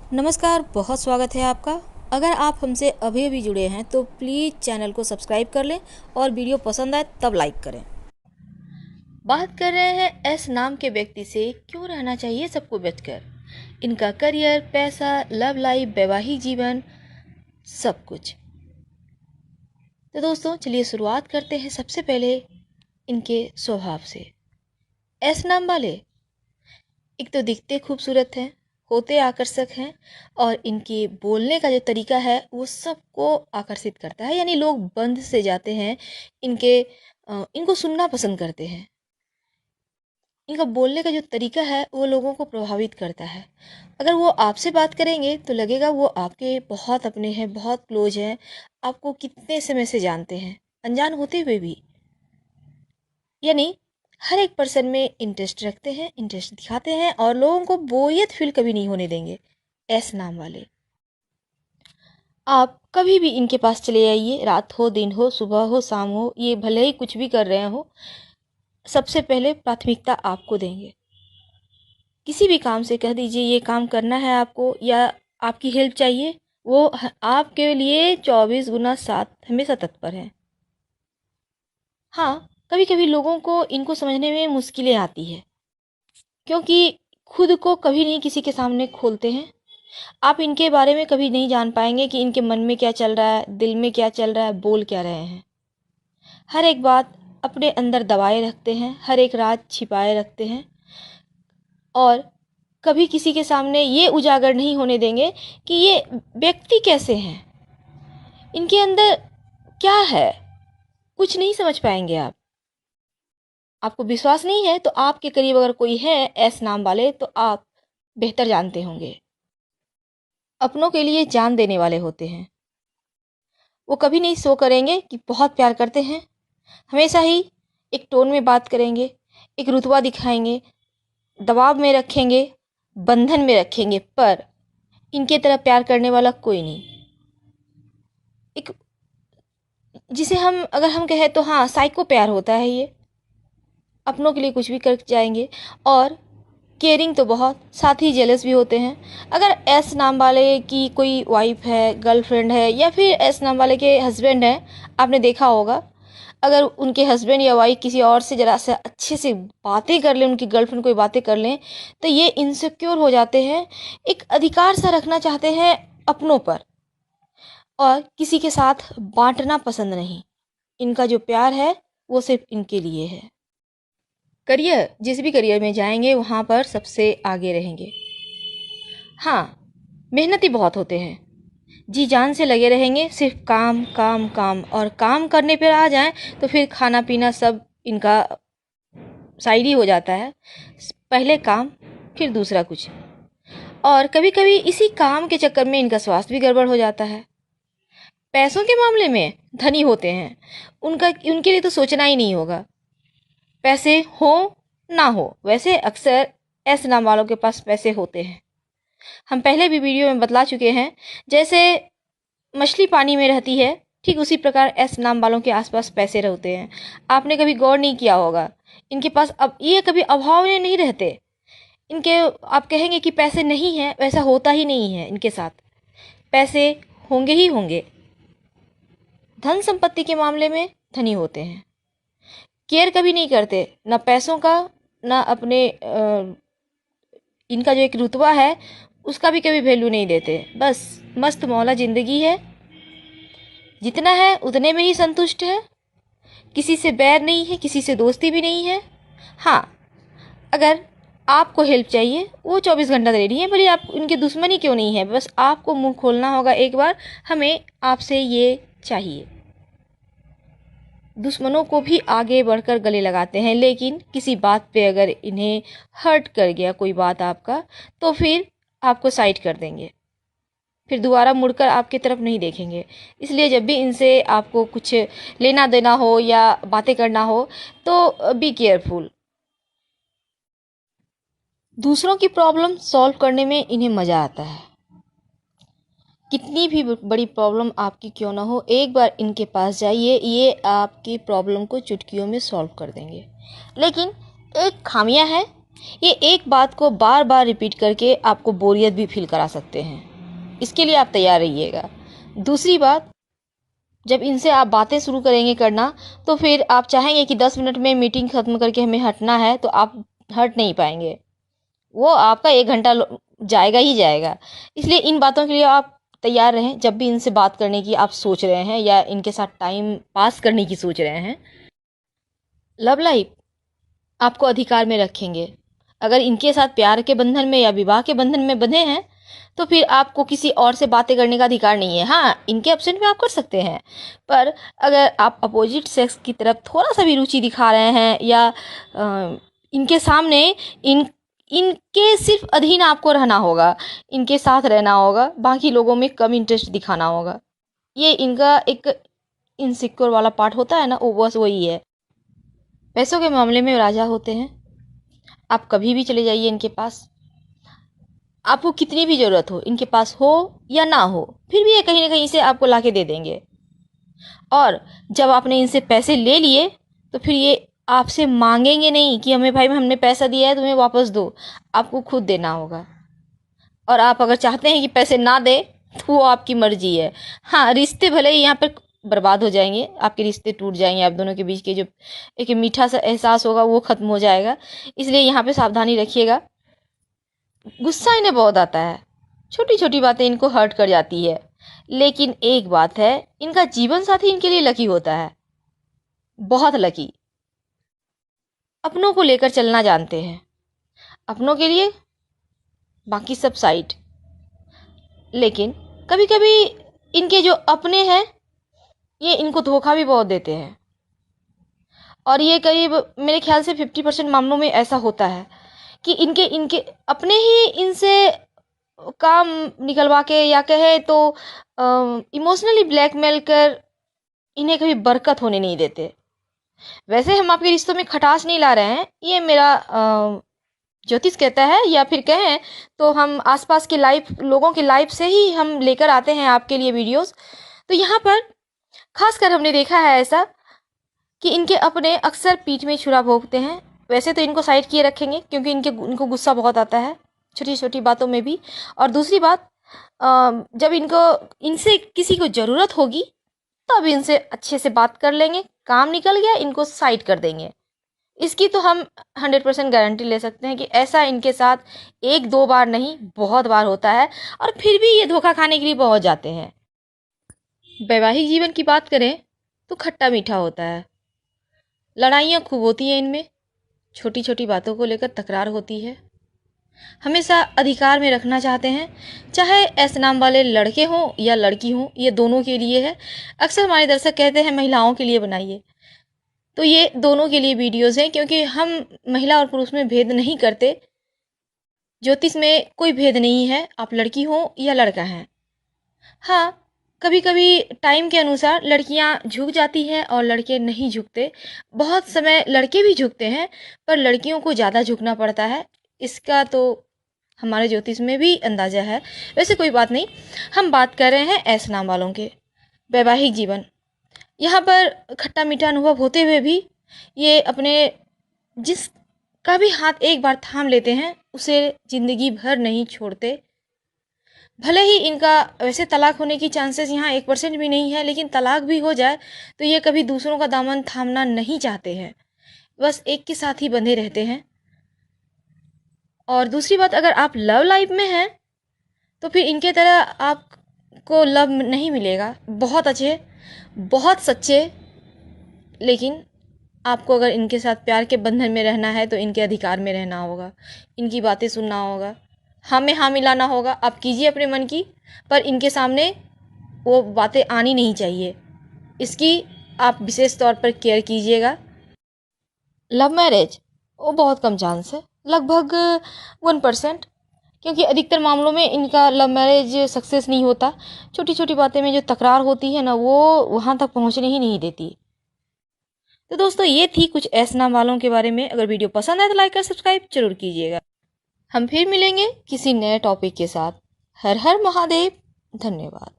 नमस्कार, बहुत स्वागत है आपका। अगर आप हमसे अभी अभी जुड़े हैं तो प्लीज़ चैनल को सब्सक्राइब कर लें और वीडियो पसंद आए तब लाइक करें। बात कर रहे हैं एस नाम के व्यक्ति से, क्यों रहना चाहिए सबको बचकर। इनका करियर, पैसा, लव लाइफ, वैवाहिक जीवन, सब कुछ। तो दोस्तों चलिए शुरुआत करते हैं सबसे पहले इनके स्वभाव से। एस नाम वाले एक तो दिखते खूबसूरत हैं, होते आकर्षक हैं और इनके बोलने का जो तरीका है वो सबको आकर्षित करता है, यानी लोग बंध से जाते हैं इनको सुनना पसंद करते हैं। इनका बोलने का जो तरीका है वो लोगों को प्रभावित करता है। अगर वो आपसे बात करेंगे तो लगेगा वो आपके बहुत अपने हैं, बहुत क्लोज हैं, आपको कितने समय से जानते हैं, अनजान होते हुए भी। यानी हर एक पर्सन में इंटरेस्ट रखते हैं, इंटरेस्ट दिखाते हैं और लोगों को बोरियत फील कभी नहीं होने देंगे। एस नाम वाले आप कभी भी इनके पास चले आइए, रात हो, दिन हो, सुबह हो, शाम हो, ये भले ही कुछ भी कर रहे हो, सबसे पहले प्राथमिकता आपको देंगे। किसी भी काम से कह दीजिए ये काम करना है आपको या आपकी हेल्प चाहिए, वो आपके लिए 24x7 हमेशा तत्पर है। हाँ, कभी कभी लोगों को इनको समझने में मुश्किलें आती है, क्योंकि खुद को कभी नहीं किसी के सामने खोलते हैं। आप इनके बारे में कभी नहीं जान पाएंगे कि इनके मन में क्या चल रहा है, दिल में क्या चल रहा है, बोल क्या रहे हैं। हर एक बात अपने अंदर दबाए रखते हैं, हर एक राज छिपाए रखते हैं और कभी किसी के सामने ये उजागर नहीं होने देंगे कि ये व्यक्ति कैसे हैं, इनके अंदर क्या है, कुछ नहीं समझ पाएंगे आप। आपको विश्वास नहीं है तो आपके करीब अगर कोई है एस नाम वाले तो आप बेहतर जानते होंगे। अपनों के लिए जान देने वाले होते हैं। वो कभी नहीं शो करेंगे कि बहुत प्यार करते हैं, हमेशा ही एक टोन में बात करेंगे, एक रुतबा दिखाएंगे, दबाव में रखेंगे, बंधन में रखेंगे, पर इनके तरह प्यार करने वाला कोई नहीं। एक जिसे हम अगर हम कहें तो हाँ, साइको प्यार होता है ये। अपनों के लिए कुछ भी कर जाएंगे और केयरिंग तो बहुत, साथ ही जेलस भी होते हैं। अगर एस नाम वाले की कोई वाइफ है, गर्लफ्रेंड है या फिर एस नाम वाले के हस्बैंड हैं, आपने देखा होगा, अगर उनके हस्बैंड या वाइफ किसी और से ज़रा से अच्छे से बातें कर लें, उनकी गर्लफ्रेंड कोई बातें कर लें, तो ये इनसिक्योर हो जाते हैं, एक अधिकार सा रखना चाहते हैं अपनों पर और किसी के साथ बांटना पसंद नहीं। इनका जो प्यार है वो सिर्फ इनके लिए है। करियर, जिस भी करियर में जाएंगे वहाँ पर सबसे आगे रहेंगे। हाँ, मेहनती बहुत होते हैं, जी जान से लगे रहेंगे, सिर्फ काम काम काम, और काम करने पर आ जाएं तो फिर खाना पीना सब इनका साइड ही हो जाता है। पहले काम, फिर दूसरा कुछ। और कभी कभी इसी काम के चक्कर में इनका स्वास्थ्य भी गड़बड़ हो जाता है। पैसों के मामले में धनी होते हैं, उनके लिए तो सोचना ही नहीं होगा, पैसे हो ना हो। वैसे अक्सर ऐसे नाम वालों के पास पैसे होते हैं, हम पहले भी वीडियो में बतला चुके हैं। जैसे मछली पानी में रहती है, ठीक उसी प्रकार एस नाम वालों के आसपास पैसे रहते हैं। आपने कभी गौर नहीं किया होगा, इनके पास अब ये कभी अभाव में नहीं रहते। इनके आप कहेंगे कि पैसे नहीं हैं, वैसा होता ही नहीं है। इनके साथ पैसे होंगे ही होंगे। धन संपत्ति के मामले में धनी होते हैं, केयर कभी नहीं करते, ना पैसों का, ना अपने इनका जो एक रुतबा है उसका भी कभी वैल्यू नहीं देते। बस मस्त मौला ज़िंदगी है, जितना है उतने में ही संतुष्ट है, किसी से बैर नहीं है, किसी से दोस्ती भी नहीं है। हाँ, अगर आपको हेल्प चाहिए वो 24 घंटा दे रही है, भले आप उनके दुश्मन ही क्यों नहीं है, बस आपको मुंह खोलना होगा एक बार, हमें आपसे ये चाहिए। दुश्मनों को भी आगे बढ़कर गले लगाते हैं, लेकिन किसी बात पे अगर इन्हें हर्ट कर गया कोई बात आपका, तो फिर आपको साइड कर देंगे, फिर दोबारा मुड़कर आपकी तरफ नहीं देखेंगे। इसलिए जब भी इनसे आपको कुछ लेना देना हो या बातें करना हो तो बी केयरफुल। दूसरों की प्रॉब्लम सॉल्व करने में इन्हें मज़ा आता है। कितनी भी बड़ी प्रॉब्लम आपकी क्यों ना हो, एक बार इनके पास जाइए, ये आपकी प्रॉब्लम को चुटकियों में सॉल्व कर देंगे। लेकिन एक खामियां है, ये एक बात को बार बार रिपीट करके आपको बोरियत भी फील करा सकते हैं। इसके लिए आप तैयार रहिएगा। दूसरी बात, जब इनसे आप बातें शुरू करेंगे करना, तो फिर आप चाहेंगे कि 10 मिनट में मीटिंग ख़त्म करके हमें हटना है, तो आप हट नहीं पाएंगे। वो आपका 1 घंटा जाएगा ही जाएगा। इसलिए इन बातों के लिए आप तैयार रहें। जब भी इनसे बात करने की आप सोच रहे हैं या इनके साथ टाइम पास करने की सोच रहे हैं, लव लाइफ आपको अधिकार में रखेंगे। अगर इनके साथ प्यार के बंधन में या विवाह के बंधन में बंधे हैं, तो फिर आपको किसी और से बातें करने का अधिकार नहीं है। हाँ, इनके एब्सेंट में आप कर सकते हैं, पर अगर आप अपोजिट सेक्स की तरफ थोड़ा सा भी रुचि दिखा रहे हैं या इनके सामने इनके सिर्फ अधीन आपको रहना होगा, इनके साथ रहना होगा, बाकी लोगों में कम इंटरेस्ट दिखाना होगा। ये इनका एक इनसिक्योर वाला पार्ट होता है ना, वो बस वही है। पैसों के मामले में राजा होते हैं। आप कभी भी चले जाइए इनके पास, आपको कितनी भी ज़रूरत हो, इनके पास हो या ना हो, फिर भी ये कहीं ना कहीं से आपको ला के दे देंगे। और जब आपने इनसे पैसे ले लिए, तो फिर ये आपसे मांगेंगे नहीं कि हमें भाई हमने पैसा दिया है तुम्हें वापस दो, आपको खुद देना होगा। और आप अगर चाहते हैं कि पैसे ना दे, तो वो आपकी मर्जी है। हाँ, रिश्ते भले ही यहाँ पर बर्बाद हो जाएंगे, आपके रिश्ते टूट जाएंगे, आप दोनों के बीच के जो एक मीठा सा एहसास होगा वो ख़त्म हो जाएगा। इसलिए यहाँ पे सावधानी रखिएगा। गुस्सा इन्हें बहुत आता है, छोटी छोटी बातें इनको हर्ट कर जाती है। लेकिन एक बात है, इनका जीवन साथी इनके लिए लकी होता है, बहुत लकी। अपनों को लेकर चलना जानते हैं, अपनों के लिए बाकी सब साइड। लेकिन कभी कभी इनके जो अपने हैं, ये इनको धोखा भी बहुत देते हैं। और ये करीब मेरे ख्याल से 50% मामलों में ऐसा होता है कि इनके इनके अपने ही इनसे काम निकलवा के या कहे तो इमोशनली ब्लैकमेल कर इन्हें कभी बरकत होने नहीं देते। वैसे हम आपके रिश्तों में खटास नहीं ला रहे हैं, ये मेरा ज्योतिष कहता है, या फिर कहें तो हम आसपास के लाइफ लोगों की लाइफ से ही हम लेकर आते हैं आपके लिए वीडियोस। तो यहाँ पर खासकर हमने देखा है ऐसा कि इनके अपने अक्सर पीठ में छुरा भोंकते हैं। वैसे तो इनको साइड किए रखेंगे क्योंकि इनको गुस्सा बहुत आता है छोटी छोटी बातों में भी। और दूसरी बात, जब इनसे किसी को ज़रूरत होगी, तब इनसे अच्छे से बात कर लेंगे। काम निकल गया, इनको साइड कर देंगे। इसकी तो हम 100% गारंटी ले सकते हैं कि ऐसा इनके साथ 1-2 बार नहीं, बहुत बार होता है। और फिर भी ये धोखा खाने के लिए पहुंच जाते हैं। वैवाहिक जीवन की बात करें तो खट्टा मीठा होता है। लड़ाइयाँ खूब होती हैं इनमें, छोटी छोटी बातों को लेकर तकरार होती है। हमेशा अधिकार में रखना चाहते हैं, चाहे ऐसे नाम वाले लड़के हों या लड़की हों, ये दोनों के लिए है। अक्सर हमारे दर्शक कहते हैं महिलाओं के लिए बनाइए, तो ये दोनों के लिए वीडियोस हैं, क्योंकि हम महिला और पुरुष में भेद नहीं करते। ज्योतिष में कोई भेद नहीं है, आप लड़की हो या लड़का हैं। हाँ, कभी कभी टाइम के अनुसार लड़कियां झुक जाती हैं और लड़के नहीं झुकते। बहुत समय लड़के भी झुकते हैं, पर लड़कियों को ज़्यादा झुकना पड़ता है। इसका तो हमारे ज्योतिष में भी अंदाज़ा है। वैसे कोई बात नहीं, हम बात कर रहे हैं ऐसे नाम वालों के वैवाहिक जीवन। यहाँ पर खट्टा मीठा अनुभव होते हुए भी ये अपने जिसका भी हाथ एक बार थाम लेते हैं, उसे ज़िंदगी भर नहीं छोड़ते। भले ही इनका वैसे तलाक होने की चांसेस यहाँ 1% भी नहीं है, लेकिन तलाक भी हो जाए तो ये कभी दूसरों का दामन थामना नहीं चाहते हैं, बस एक के साथ ही बंधे रहते हैं। और दूसरी बात, अगर आप लव लाइफ में हैं तो फिर इनके तरह आपको लव नहीं मिलेगा। बहुत अच्छे, बहुत सच्चे, लेकिन आपको अगर इनके साथ प्यार के बंधन में रहना है तो इनके अधिकार में रहना होगा, इनकी बातें सुनना होगा, हाँ में हाँ मिलाना होगा। आप कीजिए अपने मन की, पर इनके सामने वो बातें आनी नहीं चाहिए। इसकी आप विशेष तौर पर केयर कीजिएगा। लव मैरिज वो बहुत कम चांस है, लगभग 1%, क्योंकि अधिकतर मामलों में इनका लव मैरिज सक्सेस नहीं होता। छोटी छोटी बातें में जो तकरार होती है ना, वो वहाँ तक पहुँचने ही नहीं देती। तो दोस्तों, ये थी कुछ ऐसे नाम वालों के बारे में। अगर वीडियो पसंद आए तो लाइक और सब्सक्राइब जरूर कीजिएगा। हम फिर मिलेंगे किसी नए टॉपिक के साथ। हर हर महादेव। धन्यवाद।